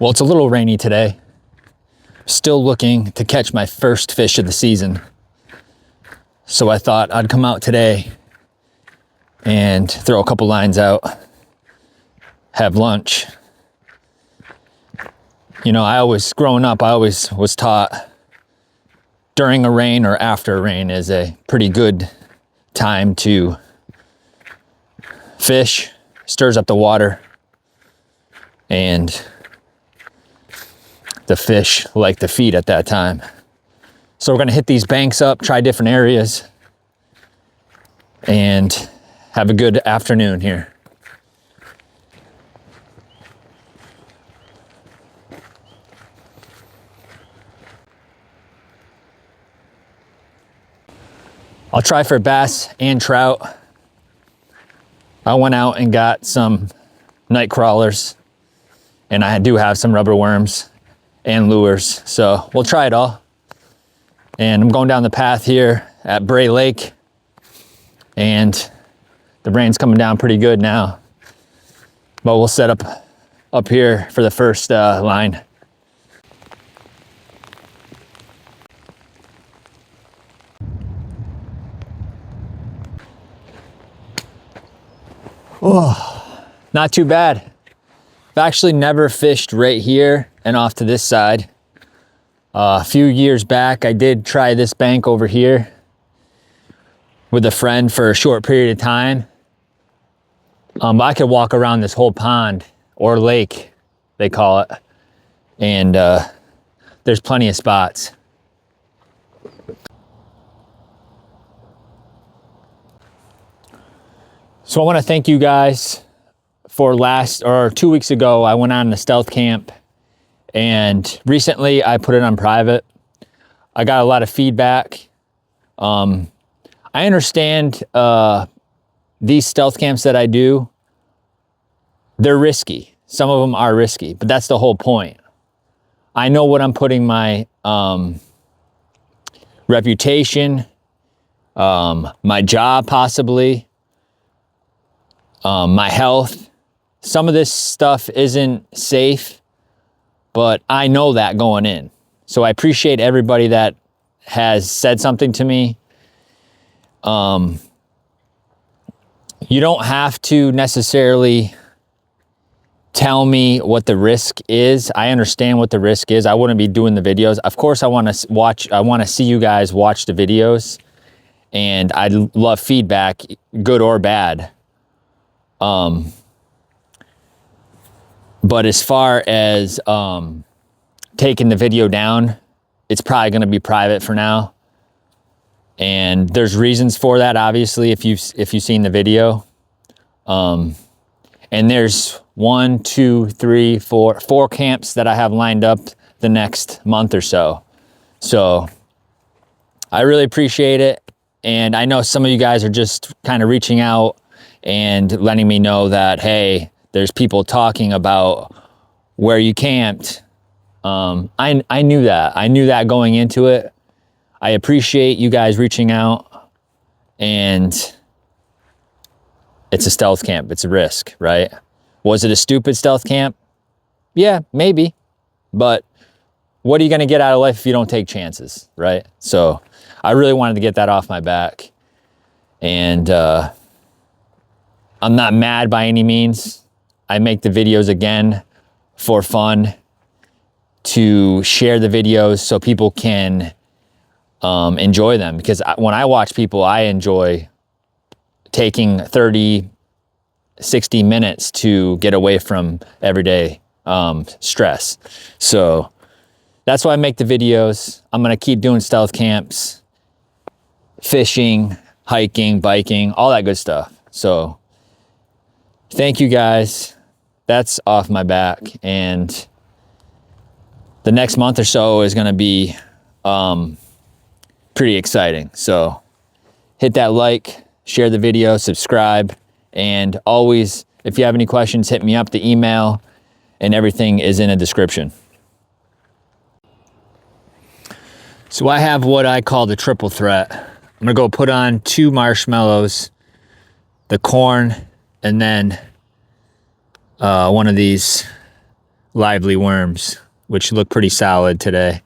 Well, it's a little rainy today. Still looking to catch my first fish of the season. So I thought I'd come out today and throw a couple lines out, have lunch. You know, growing up, I always was taught during a rain or after a rain is a pretty good time to fish, stirs up the water, and the fish like to feed at that time. So we're gonna hit these banks up, try different areas, and have a good afternoon here. I'll try for bass and trout. I went out and got some night crawlers, and I do have some rubber worms and lures, so we'll try it all. And I'm going down the path here at Bray Lake, and the rain's coming down pretty good now, but we'll set up here for the first line. Oh, not too bad. I've actually never fished right here and off to this side. A few years back, I did try this bank over here with a friend for a short period of time. I could walk around this whole pond or lake, they call it, and there's plenty of spots. So I want to thank you guys for 2 weeks ago, I went on a stealth camp, and recently I put it on private. I got a lot of feedback. I understand these stealth camps that I do, they're risky. Some of them are risky, but that's the whole point. I know what I'm putting my reputation, my job possibly, my health. Some of this stuff isn't safe, but I know that going in. So I appreciate everybody that has said something to me. You don't have to necessarily tell me what the risk is. I understand what the risk is. I wouldn't be doing the videos. Of course, I want to see you guys watch the videos, and I love feedback, good or bad. But as far as taking the video down, it's probably going to be private for now. And there's reasons for that, obviously, if you've seen the video. And there's 4 camps that I have lined up the next month or so. So I really appreciate it. And I know some of you guys are just kind of reaching out and letting me know that, hey, there's people talking about where you camped. I knew that. I knew that going into it. I appreciate you guys reaching out, and it's a stealth camp. It's a risk, right? Was it a stupid stealth camp? Yeah, maybe. But what are you going to get out of life if you don't take chances, right? So I really wanted to get that off my back. And I'm not mad by any means. I make the videos again for fun, to share the videos so people can enjoy them. Because when I watch people, I enjoy taking 30, 60 minutes to get away from everyday stress. So that's why I make the videos. I'm gonna keep doing stealth camps, fishing, hiking, biking, all that good stuff. So thank you guys. That's off my back. And the next month or so is going to be pretty exciting. So hit that like, share the video, subscribe, and always, if you have any questions, hit me up. The email and everything is in the description. So I have what I call the triple threat. I'm going to go put on 2 marshmallows, the corn, and then one of these lively worms, which look pretty solid today.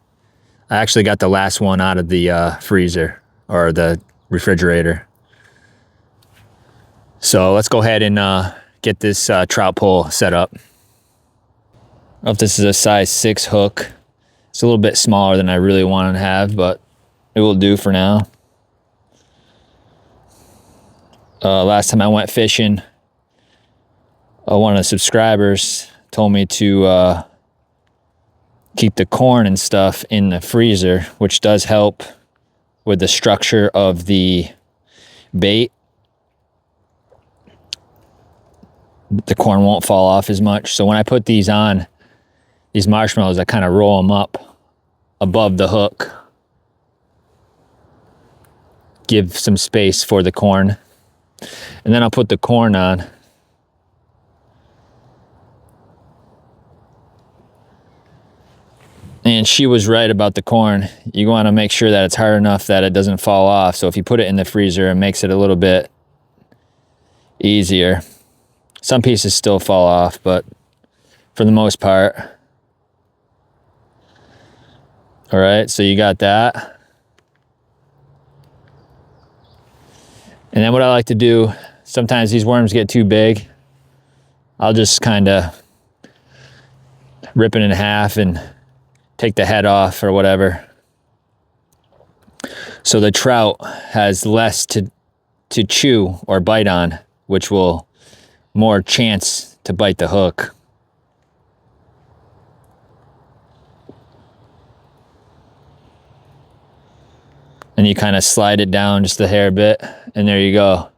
I actually got the last one out of the freezer or the refrigerator. So let's go ahead and get this trout pole set up. I don't know if this is a size 6 hook. It's a little bit smaller than I really want to have, but it will do for now. Last time I went fishing, one of the subscribers told me to keep the corn and stuff in the freezer, which does help with the structure of the bait. The corn won't fall off as much. So when I put these on, these marshmallows, I kind of roll them up above the hook. Give some space for the corn. And then I'll put the corn on. And she was right about the corn. You want to make sure that it's hard enough that it doesn't fall off. So if you put it in the freezer, it makes it a little bit easier. Some pieces still fall off, but for the most part. All right, so you got that. And then what I like to do, sometimes these worms get too big. I'll just kind of rip it in half and take the head off or whatever. So the trout has less to chew or bite on, which will more chance to bite the hook. And you kind of slide it down just a hair bit, and there you go.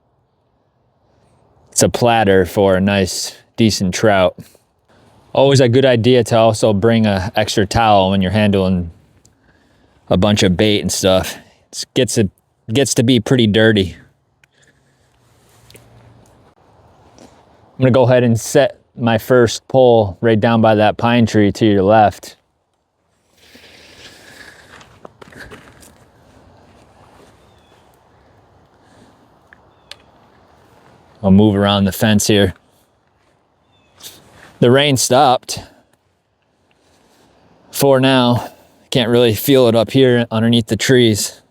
It's a platter for a nice, decent trout. Always a good idea to also bring an extra towel when you're handling a bunch of bait and stuff. It gets to be pretty dirty. I'm gonna go ahead and set my first pole right down by that pine tree to your left. I'll move around the fence here. The rain stopped for now. Can't really feel it up here underneath the trees.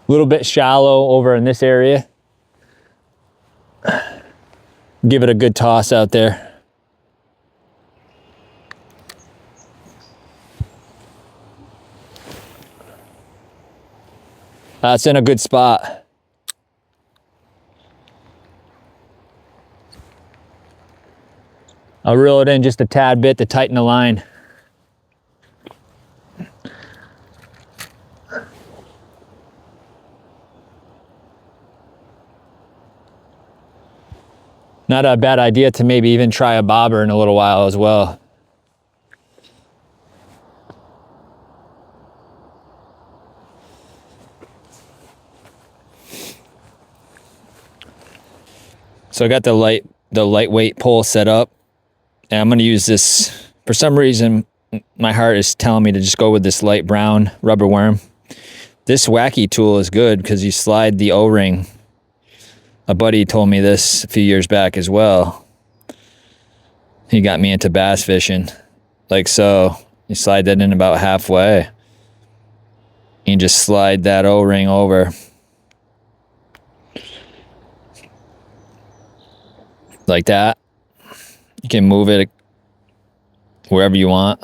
A little bit shallow over in this area. Give it a good toss out there. It's in a good spot. I'll reel it in just a tad bit to tighten the line. Not a bad idea to maybe even try a bobber in a little while as well. So I got the lightweight pole set up, and I'm gonna use this. For some reason, my heart is telling me to just go with this light brown rubber worm. This wacky tool is good because you slide the O-ring. A buddy told me this a few years back as well. He got me into bass fishing. Like so, you slide that in about halfway. You just slide that O-ring over. Like that. You can move it wherever you want.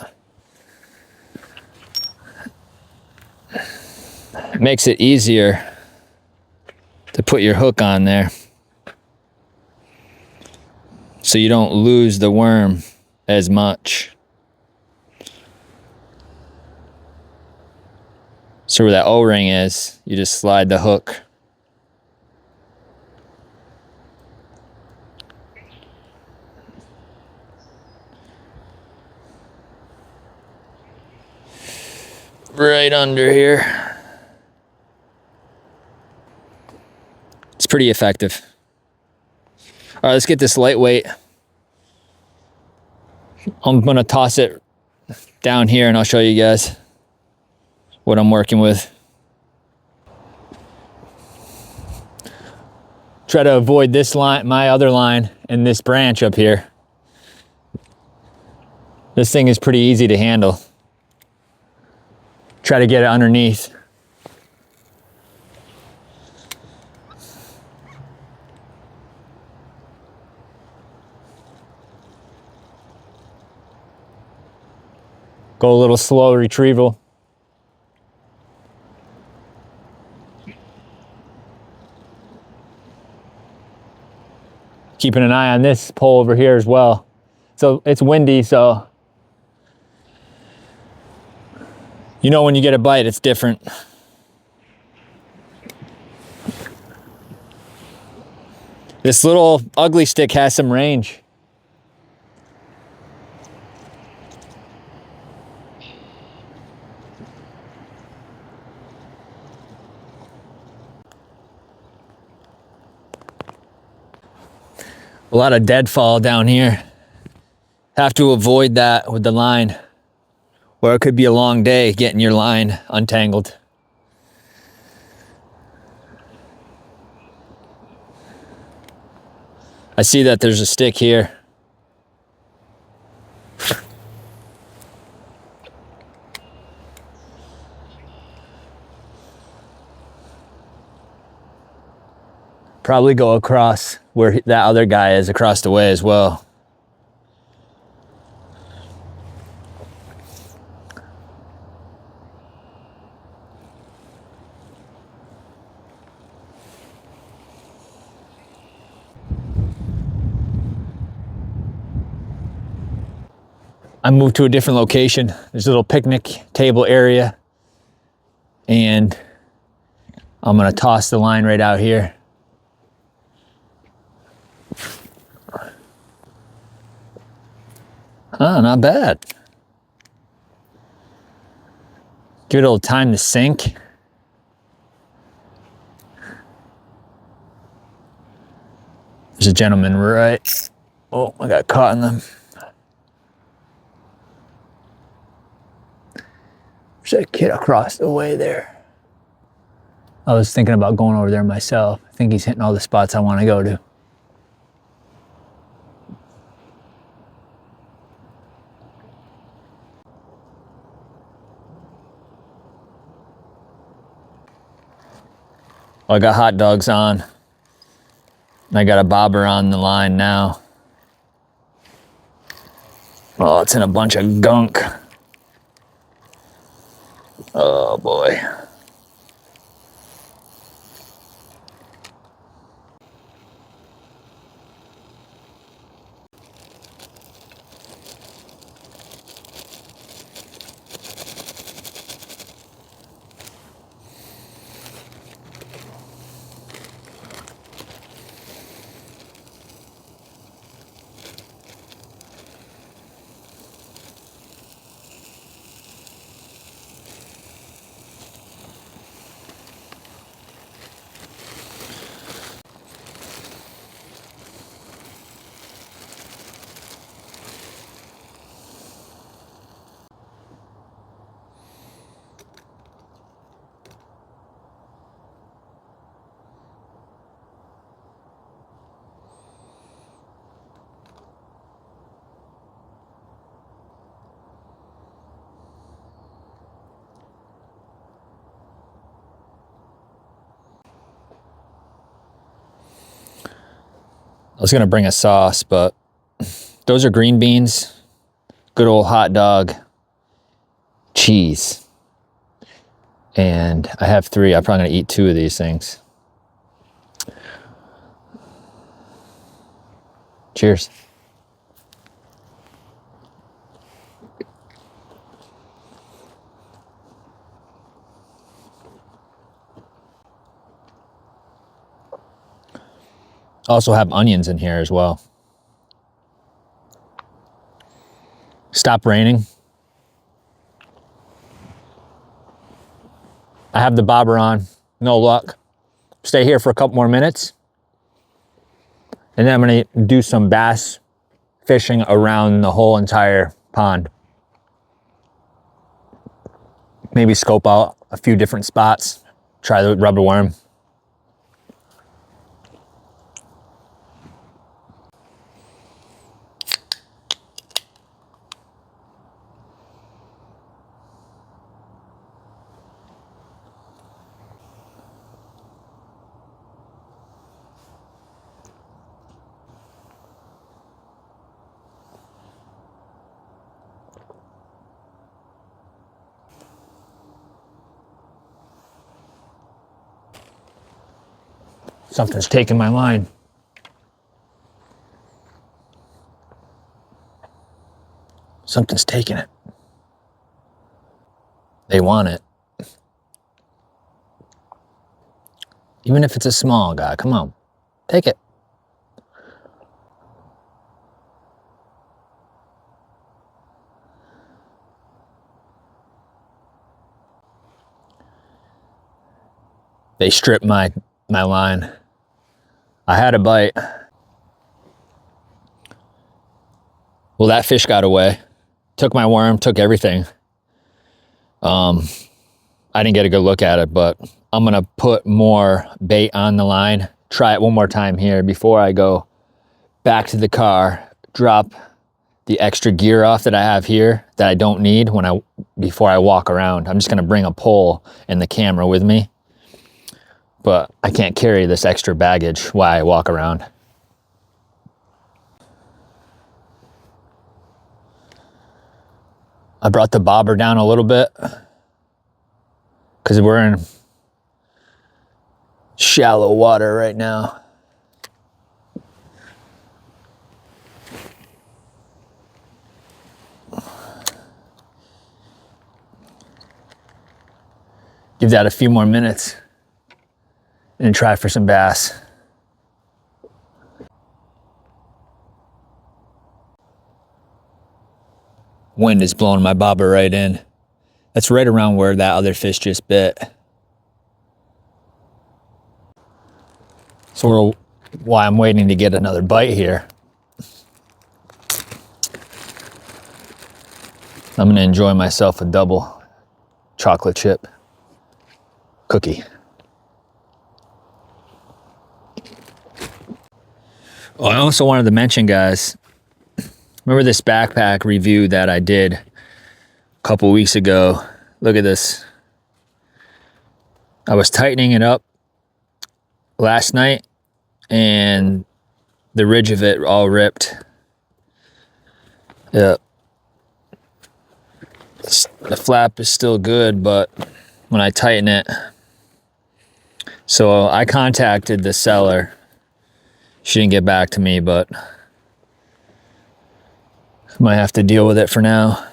It makes it easier to put your hook on there so you don't lose the worm as much. So where that O-ring is, you just slide the hook. Right under here. It's pretty effective. All right, let's get this lightweight. I'm gonna toss it down here and I'll show you guys what I'm working with. Try to avoid this line, my other line, and this branch up here. This thing is pretty easy to handle. Try to get it underneath. Go a little slow retrieval. Keeping an eye on this pole over here as well. So it's windy, so you know when you get a bite, it's different. This little ugly stick has some range. A lot of deadfall down here. Have to avoid that with the line, or it could be a long day getting your line untangled. I see that there's a stick here. Probably go across where that other guy is across the way as well. I moved to a different location. There's a little picnic table area, and I'm gonna toss the line right out here. Oh, not bad. Give it a little time to sink. There's a gentleman right. Oh, I got caught in them. There's a kid across the way there. I was thinking about going over there myself. I think he's hitting all the spots I want to go to. I got hot dogs on. I got a bobber on the line now. Oh, it's in a bunch of gunk. Oh boy. I was gonna bring a sauce, but those are green beans, good old hot dog, cheese. And I have 3. I'm probably gonna eat 2 of these things. Cheers. Also have onions in here as well. Stop raining. I have the bobber on, no luck. Stay here for a couple more minutes. And then I'm gonna do some bass fishing around the whole entire pond. Maybe scope out a few different spots, try the rubber worm. Something's taking my line. Something's taking it. They want it. Even if it's a small guy, come on, take it. They stripped my line. I had a bite. Well, that fish got away. Took my worm, took everything. I didn't get a good look at it, but I'm gonna put more bait on the line. Try it one more time here before I go back to the car, drop the extra gear off that I have here that I don't need before I walk around. I'm just gonna bring a pole and the camera with me, but I can't carry this extra baggage while I walk around. I brought the bobber down a little bit because we're in shallow water right now. Give that a few more minutes and try for some bass. Wind is blowing my bobber right in. That's right around where that other fish just bit. So why I'm waiting to get another bite here. I'm gonna enjoy myself a double chocolate chip cookie. Oh, I also wanted to mention, guys, remember this backpack review that I did a couple weeks ago? Look at this. I was tightening it up last night and the ridge of it all ripped. Yeah. The flap is still good, but when I tighten it, so I contacted the seller. She didn't get back to me, but might have to deal with it for now.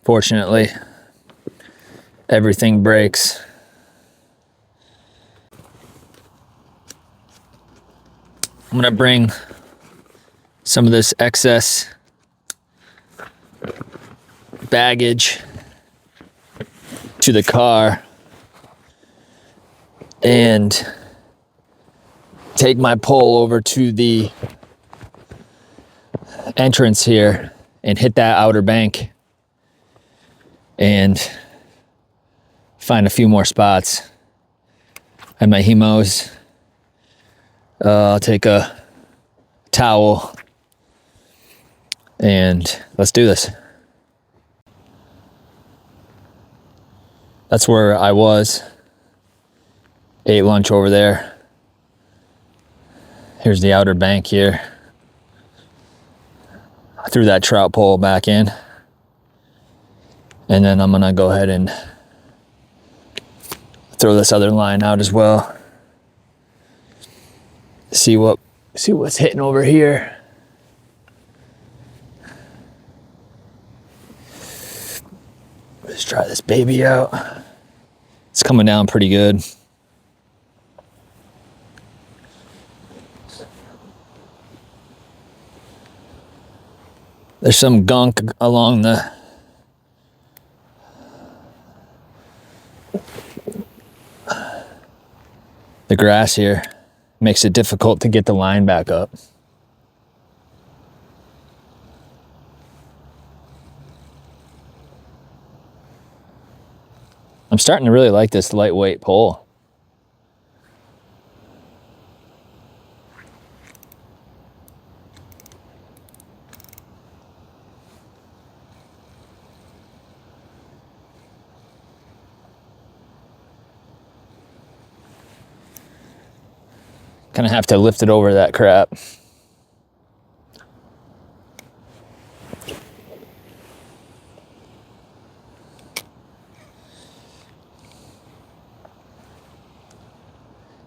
Fortunately, everything breaks. I'm gonna bring some of this excess baggage to the car and take my pole over to the entrance here and hit that outer bank and find a few more spots. I have my hemos. I'll take a towel and let's do this. That's where I was. Ate lunch over there. Here's the outer bank here. I threw that trout pole back in. And then I'm gonna go ahead and throw this other line out as well. See what's hitting over here. Let's try this baby out. It's coming down pretty good. There's some gunk along the grass here. Makes it difficult to get the line back up. I'm starting to really like this lightweight pole. Gonna have to lift it over that crap.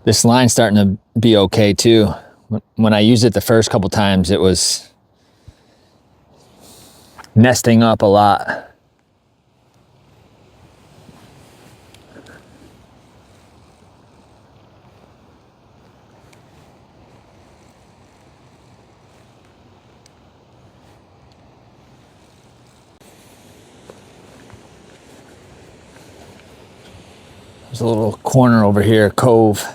This line's starting to be okay too. When I used it the first couple times, it was nesting up a lot. There's a little corner over here, cove,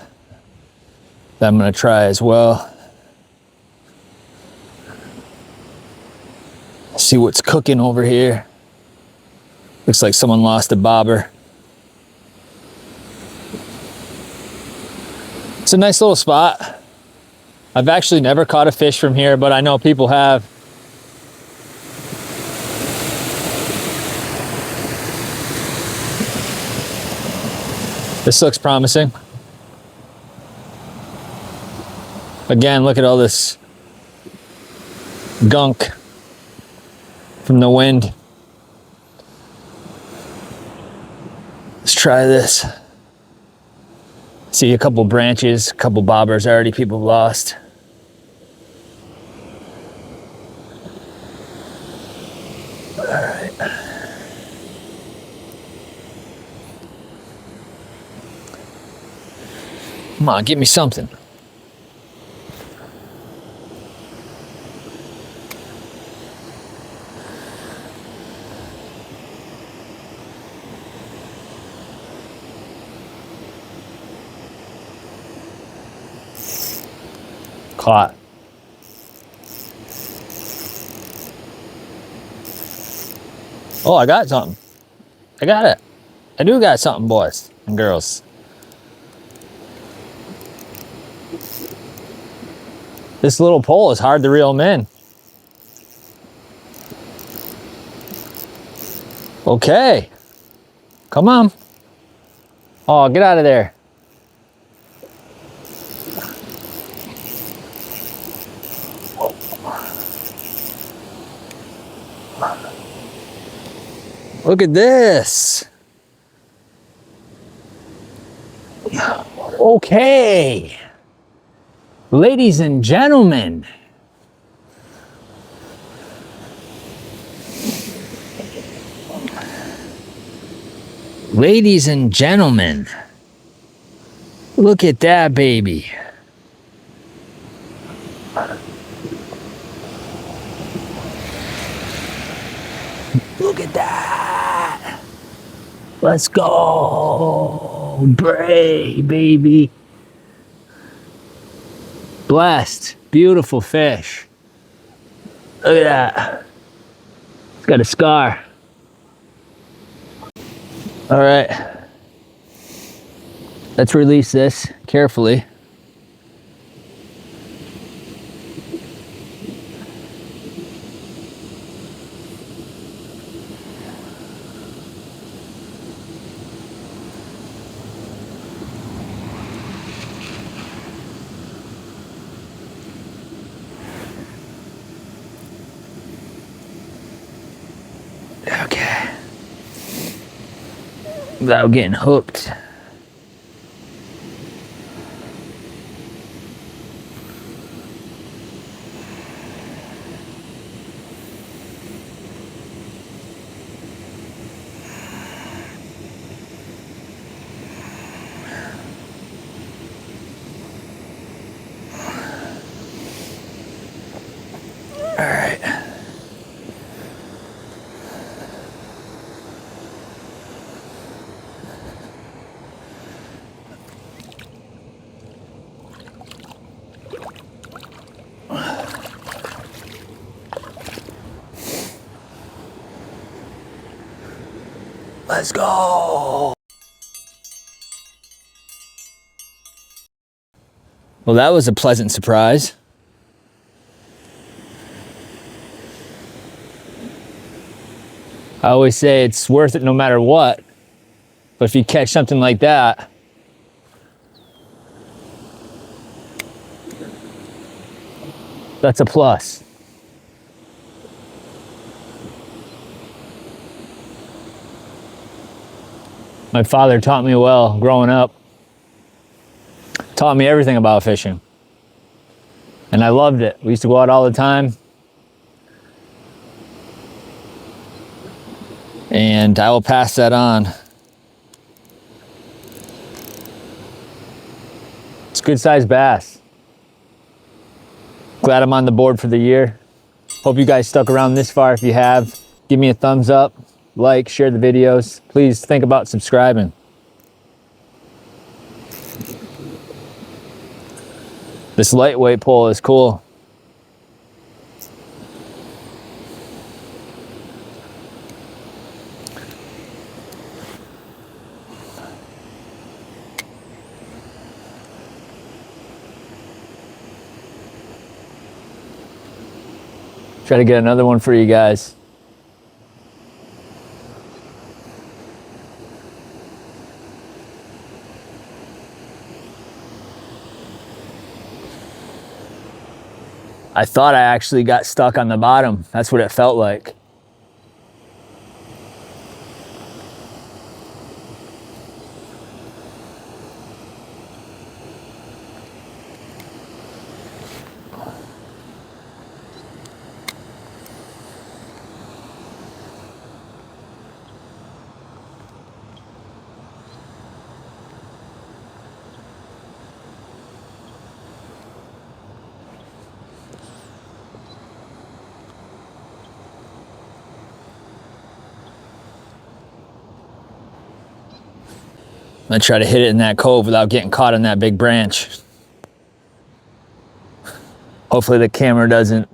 that I'm gonna try as well. See what's cooking over here. Looks like someone lost a bobber. It's a nice little spot. I've actually never caught a fish from here, but I know people have. This looks promising. Again, look at all this gunk from the wind. Let's try this. See a couple branches, a couple bobbers already people have lost. All right. Come on, give me something. Caught. Oh, I got something. I got it. I do got something, boys and girls. This little pole is hard to reel them in. Okay. Come on. Oh, get out of there. Look at this. Okay. Ladies and gentlemen. Ladies and gentlemen. Look at that baby. Look at that. Let's go. Bray, baby. Blessed. Beautiful fish. Look at that. It's got a scar. All right. Let's release this carefully. Okay. Without getting hooked. All right. Let's go. Well, that was a pleasant surprise. I always say it's worth it no matter what. But if you catch something like that, that's a plus. My father taught me well growing up. Taught me everything about fishing. And I loved it. We used to go out all the time. And I will pass that on. It's a good sized bass. Glad I'm on the board for the year. Hope you guys stuck around this far. If you have, give me a thumbs up, like, share the videos. Please think about subscribing. This lightweight pole is cool. Try to get another one for you guys. I thought I actually got stuck on the bottom. That's what it felt like. I'm gonna try to hit it in that cove without getting caught on that big branch. Hopefully the camera doesn't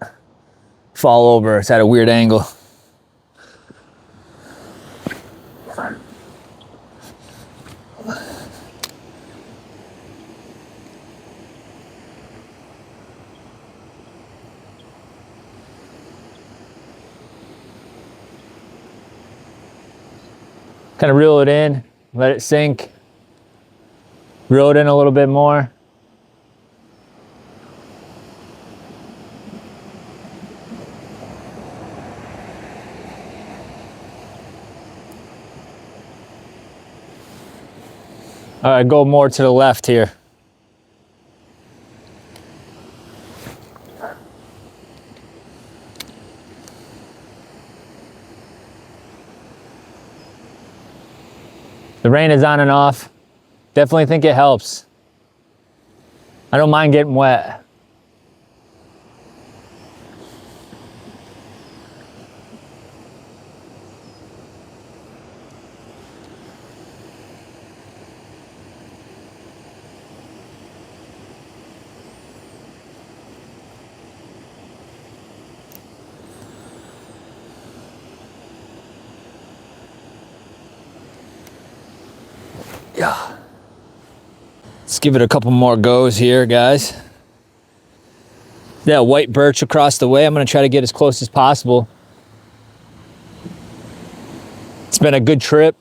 fall over. It's at a weird angle. Kind of reel it in, let it sink. Reel it in a little bit more. All right, go more to the left here. The rain is on and off. Definitely think it helps. I don't mind getting wet. Yeah. Let's give it a couple more goes here, guys. That white birch across the way, I'm gonna try to get as close as possible. It's been a good trip,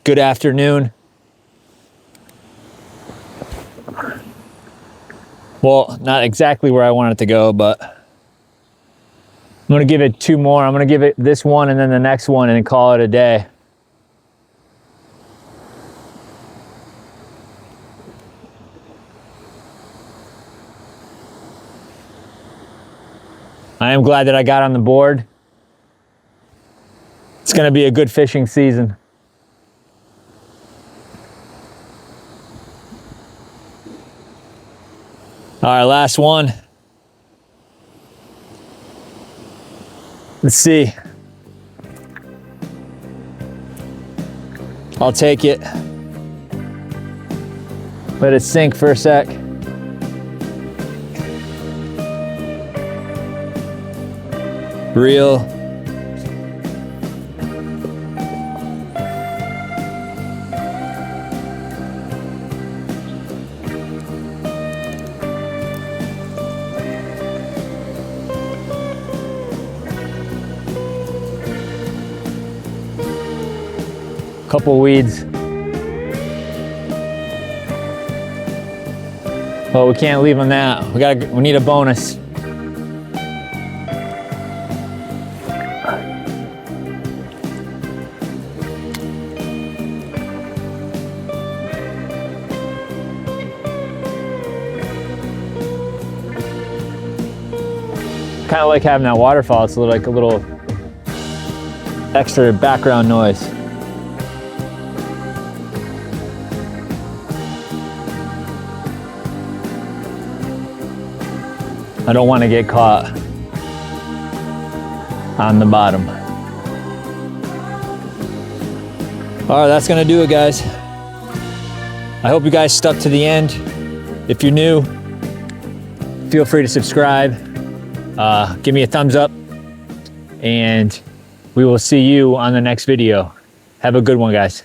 good afternoon. Well, not exactly where I want it to go, but I'm gonna give it two more. I'm gonna give it this one and then the next one and call it a day. I am glad that I got on the board. It's gonna be a good fishing season. All right, last one. Let's see. I'll take it. Let it sink for a sec. Reel. Couple weeds. Oh, we can't leave them that. We need a bonus. kind of like having that waterfall. It's like a little extra background noise. I don't want to get caught on the bottom. All right, that's gonna do it, guys. I hope you guys stuck to the end. If you're new, feel free to subscribe. Give me a thumbs up, and we will see you on the next video. Have a good one, guys.